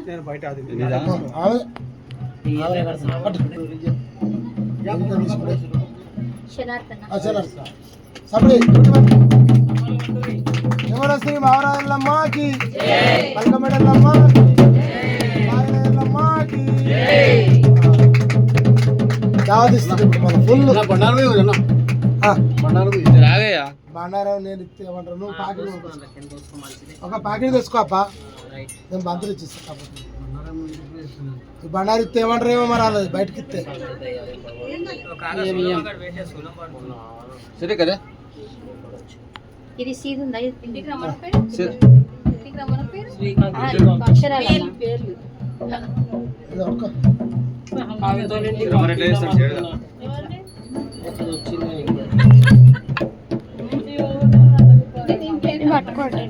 నేను బయట శ్రీ మావరాజల్లమ్మకి పల్కమెడల్లమ్మకి బండారం నేను ఇస్తే ఏమంటారు నువ్వు ప్యాకెట్ ఒక ప్యాకెట్ తెచ్చుకో అప్ప నేను బంతులు ఇచ్చేస్తా కాబట్టి ఈ బండారు ఇస్తే ఏమంటారు ఏమో మరి అలా బయటకి ఇస్తే సరే కదా ఇది సీజ్ ఉందా ఇంటికి రమ్మన పేరు ఇంటికి రమ్మన పేరు అక్షరాల పేర్లు పట్టుకోండి